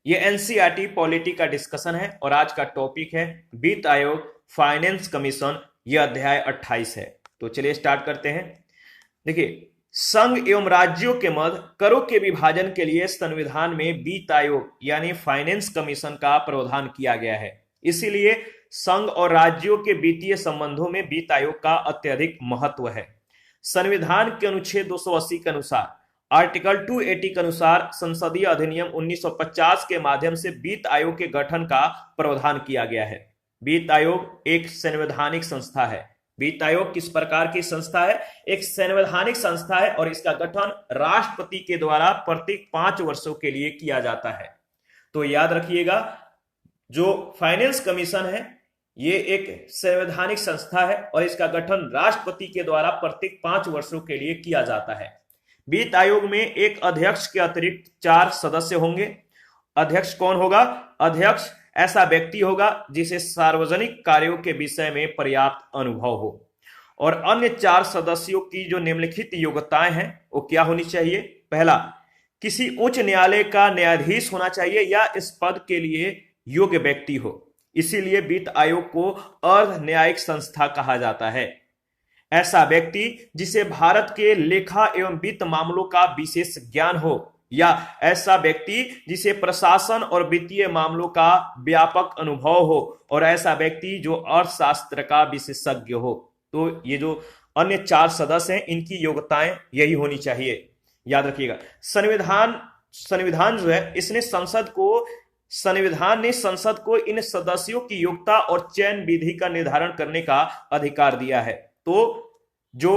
ये NCERT polity का discussion है और आज का टॉपिक है वित्त आयोग फाइनेंस कमीशन। यह अध्याय 28 है। तो चलिए स्टार्ट करते हैं। देखिए, संघ एवं राज्यों के मध्य करों के विभाजन के लिए संविधान में वित्त आयोग यानी फाइनेंस कमीशन का प्रावधान किया गया है। इसीलिए संघ और राज्यों के वित्तीय संबंधों में वित्त आयोग का अत्यधिक महत्व है। संविधान के अनुच्छेद 280 के अनुसार आर्टिकल 280 के अनुसार संसदीय अधिनियम 1950 के माध्यम से वित्त आयोग के गठन का प्रावधान किया गया है। वित्त आयोग एक संवैधानिक संस्था है। वित्त आयोग किस प्रकार की संस्था है? एक संवैधानिक संस्था है और इसका गठन राष्ट्रपति के द्वारा प्रत्येक 5 वर्षों के लिए किया जाता है। तो याद रखिएगा, जो फाइनेंस कमीशन है ये एक संवैधानिक संस्था है और इसका गठन राष्ट्रपति के द्वारा प्रत्येक 5 वर्षों के लिए किया जाता है। वित्त आयोग में एक अध्यक्ष के अतिरिक्त 4 सदस्य होंगे। अध्यक्ष कौन होगा? अध्यक्ष ऐसा व्यक्ति होगा जिसे सार्वजनिक कार्यों के विषय में पर्याप्त अनुभव हो। और अन्य 4 सदस्यों की जो निम्नलिखित योग्यताएं हैं वो क्या होनी चाहिए? पहला, किसी उच्च न्यायालय का न्यायाधीश होना चाहिए या इस पद के लिए योग्य व्यक्ति हो। इसीलिए वित्त आयोग को अर्ध न्यायिक संस्था कहा जाता है। ऐसा व्यक्ति जिसे भारत के लेखा एवं वित्त मामलों का विशेष ज्ञान हो, या ऐसा व्यक्ति जिसे प्रशासन और वित्तीय मामलों का व्यापक अनुभव हो, और ऐसा व्यक्ति जो अर्थशास्त्र का विशेषज्ञ हो। तो ये जो अन्य 4 सदस्य हैं इनकी योग्यताएं यही होनी चाहिए। याद रखिएगा, संविधान जो है इसने संविधान ने संसद को इन सदस्यों की योग्यता और चयन विधि का निर्धारण करने का अधिकार दिया है। तो जो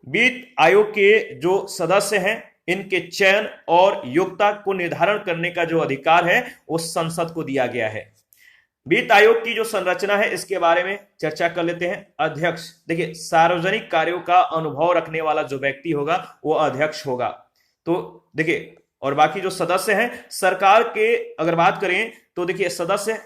वित्त आयोग के जो सदस्य हैं इनके चयन और योग्यता को निर्धारण करने का जो अधिकार है वो संसद को दिया गया है। वित्त आयोग की जो संरचना है इसके बारे में चर्चा कर लेते हैं। अध्यक्ष, देखिए, सार्वजनिक कार्यों का अनुभव रखने वाला जो व्यक्ति होगा वो अध्यक्ष होगा। तो देखिए, और बाकी जो सदस्य हैं सरकार के अगर बात करें तो देखिए सदस्य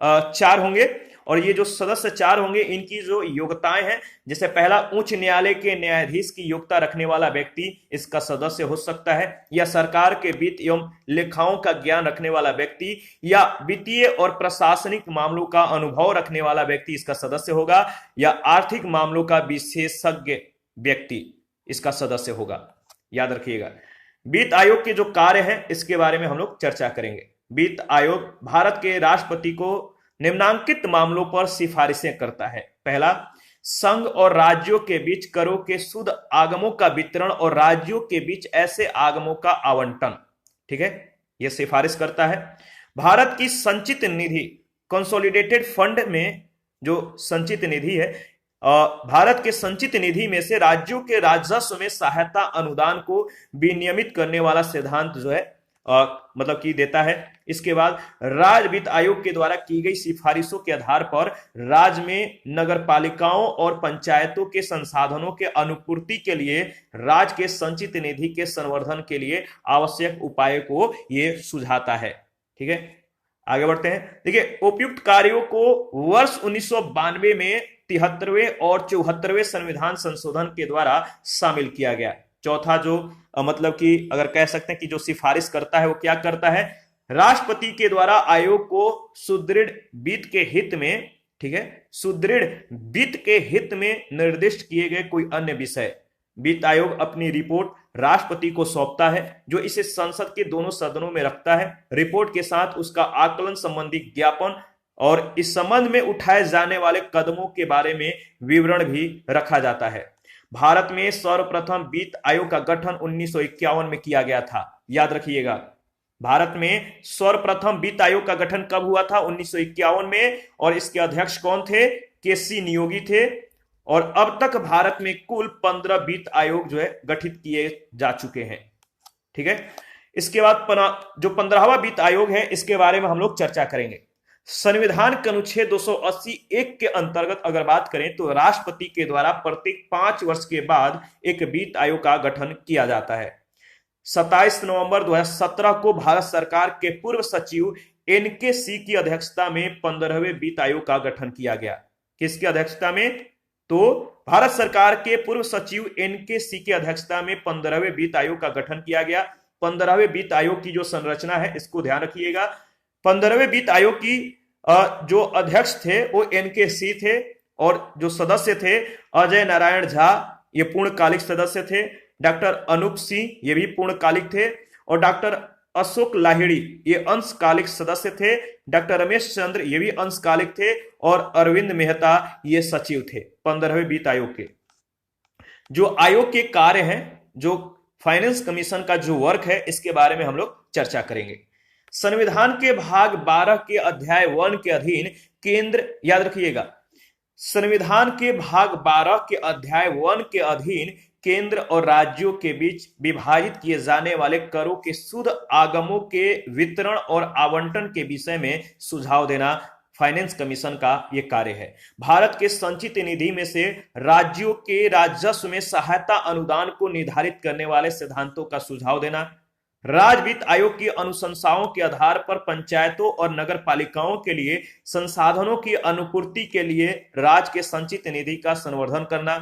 4 होंगे, और ये जो सदस्य 4 होंगे इनकी जो योग्यताएं हैं, जैसे पहला, उच्च न्यायालय के न्यायाधीश की योग्यता रखने वाला व्यक्ति इसका सदस्य हो सकता है, या सरकार के वित्त एवं लेखाओं का ज्ञान रखने वाला व्यक्ति, या वित्तीय और प्रशासनिक मामलों का अनुभव रखने वाला व्यक्ति इसका सदस्य होगा, या आर्थिक मामलों का विशेषज्ञ व्यक्ति इसका सदस्य होगा। याद रखिएगा, वित्त आयोग के जो कार्य हैं इसके बारे में हम लोग चर्चा करेंगे। वित्त आयोग भारत के राष्ट्रपति को निम्नांकित मामलों पर सिफारिशें करता है। पहला, संघ और राज्यों के बीच करों के शुद्ध आगमों का वितरण और राज्यों के बीच ऐसे आगमों का आवंटन। ठीक है, यह सिफारिश करता है। भारत की संचित निधि, कंसोलिडेटेड फंड में जो संचित निधि है, भारत के संचित निधि में से राज्यों के राजस्व में सहायता अनुदान को विनियमित करने वाला सिद्धांत जो है मतलब कि देता है। इसके बाद राज्य वित्त आयोग के द्वारा की गई सिफारिशों के आधार पर राज्य में नगर पालिकाओं और पंचायतों के संसाधनों के अनुपूर्ति के लिए राज्य के संचित निधि के संवर्धन के लिए आवश्यक उपायों को ये सुझाता है। ठीक है, आगे बढ़ते हैं। देखिए, उपयुक्त कार्यों को वर्ष 1992 में 73वें और 74वें संविधान संशोधन के द्वारा शामिल किया गया। चौथा जो मतलब कि अगर कह सकते हैं कि जो सिफारिश करता है वो क्या करता है? राष्ट्रपति के द्वारा आयोग को सुदृढ़ वित्त के हित में, ठीक है, सुदृढ़ वित्त के हित में निर्दिष्ट किए गए कोई अन्य विषय वित्त आयोग अपनी रिपोर्ट राष्ट्रपति को सौंपता है, जो इसे संसद के दोनों सदनों में रखता है। रिपोर्ट के साथ उसका आकलन संबंधी ज्ञापन और इस संबंध में उठाए जाने वाले कदमों के बारे में विवरण भी रखा जाता है। भारत में सर्वप्रथम वित्त आयोग का गठन 1951 में किया गया था। याद रखिएगा, भारत में सर्वप्रथम वित्त आयोग का गठन कब हुआ था? 1951 में, और इसके अध्यक्ष कौन थे? केसी नियोगी थे। और अब तक भारत में कुल 15 वित्त आयोग जो है गठित किए जा चुके हैं। ठीक है, इसके बाद जो 15वां वित्त आयोग है इसके बारे में हम लोग चर्चा करेंगे। संविधान के अनुच्छेद 280(1) के अंतर्गत अगर बात करें तो राष्ट्रपति के द्वारा प्रत्येक 5 वर्ष के बाद एक वित्त आयोग का गठन किया जाता है। 27 नवंबर 2017 को भारत सरकार के पूर्व सचिव एनके सिंह की अध्यक्षता में 15वें वित्त आयोग का गठन किया गया। किसकी अध्यक्षता में? तो भारत सरकार के पूर्व सचिव एनके सिंह की अध्यक्षता में 15वें वित्त आयोग का गठन किया गया। 15वें वित्त आयोग की जो संरचना है इसको ध्यान रखिएगा। 15वें वित्त आयोग की जो अध्यक्ष थे वो एन.के. सिंह थे और जो सदस्य थे अजय नारायण झा, ये पूर्णकालिक सदस्य थे। डॉक्टर अनूप सिंह, ये भी पूर्णकालिक थे। और डॉक्टर अशोक लाहिड़ी, ये अंशकालिक सदस्य थे। डॉक्टर रमेश चंद्र, ये भी अंशकालिक थे। और अरविंद मेहता, ये सचिव थे 15वें वित्त आयोग के। जो आयोग के कार्य हैं, जो फाइनेंस कमीशन का जो वर्क है, इसके बारे में हम लोग चर्चा करेंगे। संविधान के भाग 12 के अध्याय 1 के अधीन केंद्र, याद रखिएगा, संविधान के भाग 12 के अध्याय 1 के अधीन केंद्र और राज्यों के बीच विभाजित किए जाने वाले करों के शुद्ध आगमों के वितरण और आवंटन के विषय में सुझाव देना फाइनेंस कमीशन का यह कार्य है। भारत के संचित निधि में से राज्यों के राजस्व में सहायता अनुदान को निर्धारित करने वाले सिद्धांतों का सुझाव देना, राज्य वित्त आयोग की अनुशंसाओं के आधार पर पंचायतों और नगर पालिकाओं के लिए संसाधनों की अनुपूर्ति के लिए राज्य के संचित निधि का संवर्धन करना,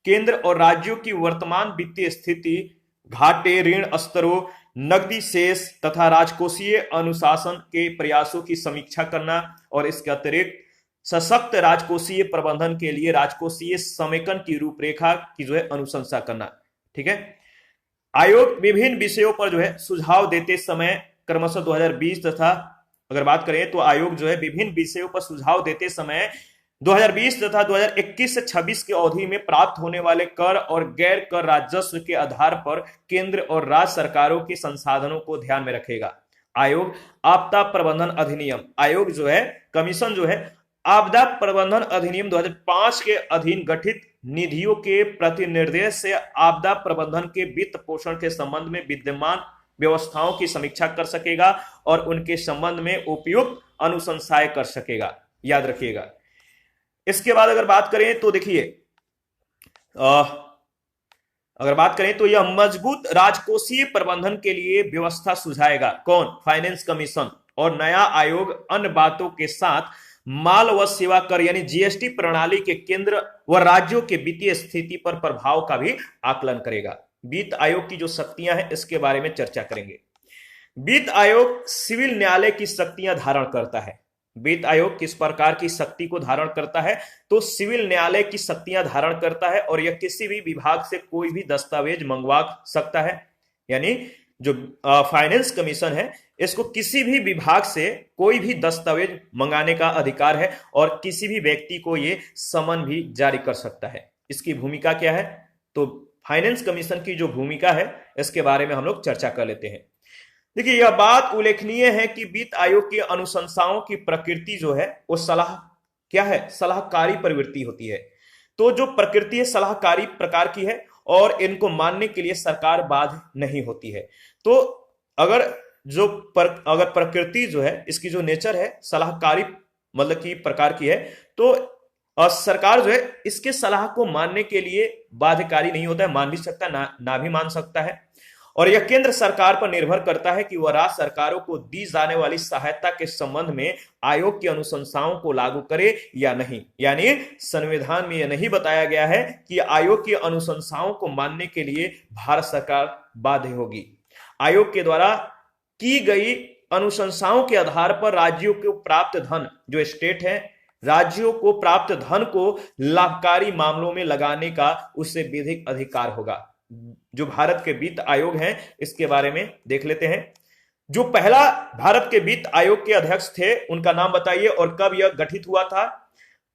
केंद्र और राज्यों की वर्तमान वित्तीय स्थिति, घाटे, ऋण स्तरों, नकदी शेष तथा राजकोषीय अनुशासन के प्रयासों की समीक्षा करना और इसके अतिरिक्त सशक्त राजकोषीय प्रबंधन के लिए राजकोषीय समेकन की रूपरेखा की जो है अनुशंसा करना। ठीक है। आयोग विभिन्न विषयों पर जो है सुझाव देते समय क्रमशः 2020 तथा अगर बात करें तो आयोग जो है विभिन्न विषयों पर सुझाव देते समय 2020 तथा 2021 से 26 की अवधि में प्राप्त होने वाले कर और गैर कर राजस्व के आधार पर केंद्र और राज्य सरकारों के संसाधनों को ध्यान में रखेगा। आयोग आपदा प्रबंधन अधिनियम, आयोग जो है कमीशन जो है आपदा प्रबंधन अधिनियम 2005 के अधीन गठित निधियों के प्रतिनिर्देश से आपदा प्रबंधन के वित्त पोषण के संबंध में विद्यमान व्यवस्थाओं की समीक्षा कर सकेगा और उनके संबंध में उपयुक्त अनुशंसाएं कर सकेगा। याद रखिएगा। इसके बाद अगर बात करें तो देखिए, अगर बात करें तो यह मजबूत राजकोषीय प्रबंधन के लिए व्यवस्था सुझाएगा। कौन? Finance commission. और नया आयोग अन्य बातों के साथ माल व सेवा कर यानी जीएसटी प्रणाली के केंद्र व राज्यों के वित्तीय स्थिति पर प्रभाव का भी आकलन करेगा। वित्त आयोग की जो शक्तियां हैं इसके बारे में चर्चा करेंगे। वित्त आयोग सिविल न्यायालय की शक्तियां धारण करता है। वित्त आयोग किस प्रकार की शक्ति को धारण करता है? तो सिविल न्यायालय की शक्तियां धारण करता है और यह किसी भी विभाग से कोई भी दस्तावेज मंगवा सकता है। यानी जो फाइनेंस कमीशन है इसको किसी भी विभाग से कोई भी दस्तावेज मंगाने का अधिकार है और किसी भी व्यक्ति को यह समन भी जारी कर सकता है। इसकी भूमिका क्या है? तो फाइनेंस कमीशन की जो भूमिका है इसके बारे में हम लोग चर्चा कर लेते हैं। देखिए, यह बात उल्लेखनीय है कि वित्त आयोग की अनुशंसाओं की प्रकृति जो है वो सलाह क्या है? सलाहकारी प्रवृत्ति होती है। तो जो प्रकृति है सलाहकारी प्रकार की है और इनको मानने के लिए सरकार बाध्य नहीं होती है। तो अगर अगर प्रकृति जो है इसकी जो नेचर है सलाहकारी मतलब की प्रकार की है तो सरकार जो है इसके सलाह को मानने के लिए बाध्यकारी नहीं होता है, मान भी सकता है ना भी मान सकता है। और यह केंद्र सरकार पर निर्भर करता है कि वह राज्य सरकारों को दी जाने वाली सहायता के संबंध में आयोग की अनुशंसाओं को लागू करे या नहीं। यानी संविधान में यह नहीं बताया गया है कि आयोग की अनुशंसाओं को मानने के लिए भारत सरकार बाध्य होगी। आयोग के द्वारा की गई अनुशंसाओं के आधार पर राज्यों को प्राप्त धन, जो स्टेट है, राज्यों को प्राप्त धन को लाभकारी मामलों में लगाने का उससे विधिक अधिकार होगा। जो भारत के वित्त आयोग हैं इसके बारे में देख लेते हैं। जो पहला भारत के वित्त आयोग के अध्यक्ष थे उनका नाम बताइए और कब यह गठित हुआ था?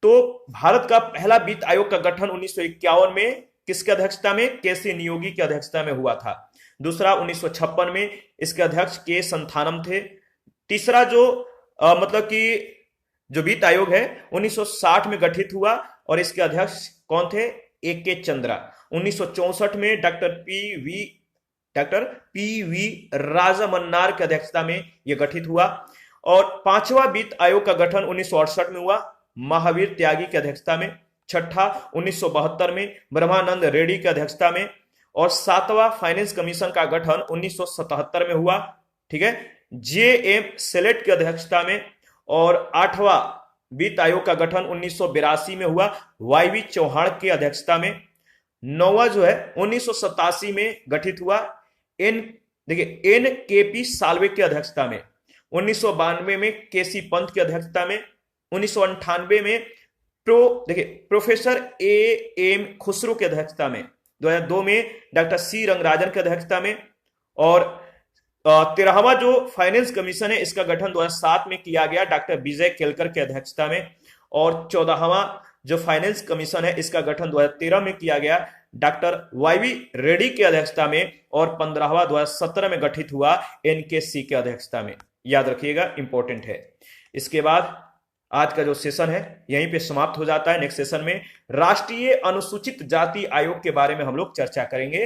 तो भारत का पहला वित्त आयोग का गठन 1951 में किसके अध्यक्षता में? के.सी. नियोगी की अध्यक्षता में हुआ था। दूसरा 1956 में इसके अध्यक्ष के संथानम थे। तीसरा जो मतलब कि जो वित्त आयोग है 1960 में गठित हुआ और इसके अध्यक्ष कौन थे? ए.के. चंद्रा। 1964 में डॉक्टर पी.वी. राजामन्नार की अध्यक्षता में यह गठित हुआ। और पांचवा वित्त आयोग का गठन 1968 में हुआ महावीर त्यागी की अध्यक्षता में। छठा 1972 में ब्रह्मानंद रेड्डी की अध्यक्षता में। और सातवां फाइनेंस कमीशन का गठन 1977 में हुआ। ठीक है, जे.एम. सेलेट की अध्यक्षता में। और आठवां वित्त आयोग का गठन 1982 में हुआ वाई.वी. चौहान की अध्यक्षता में। नौवां जो है 1987 में गठित हुआ एन देखिए एन के पी साल्वे की अध्यक्षता में, 1992 में केसी पंत की अध्यक्षता में, 1998 में देखिए प्रोफेसर ए एम खुसरो की अध्यक्षता में, 2002 में डॉक्टर सी रंगराजन की अध्यक्षता में, और 13वां जो फाइनेंस कमीशन है इसका गठन 2007 में किया गया डॉक्टर विजय केलकर की अध्यक्षता में, और 14वां जो फाइनेंस कमीशन है इसका गठन 2013 में किया गया डॉक्टर वाईवी रेड्डी की अध्यक्षता में, और 15वां 2017 में गठित हुआ एनकेसी की अध्यक्षता में। याद रखिएगा, इंपॉर्टेंट है। इसके बाद आज का जो सेशन है यहीं पे समाप्त हो जाता है। नेक्स्ट सेशन में राष्ट्रीय अनुसूचित जाति आयोग के बारे में हम लोग चर्चा करेंगे।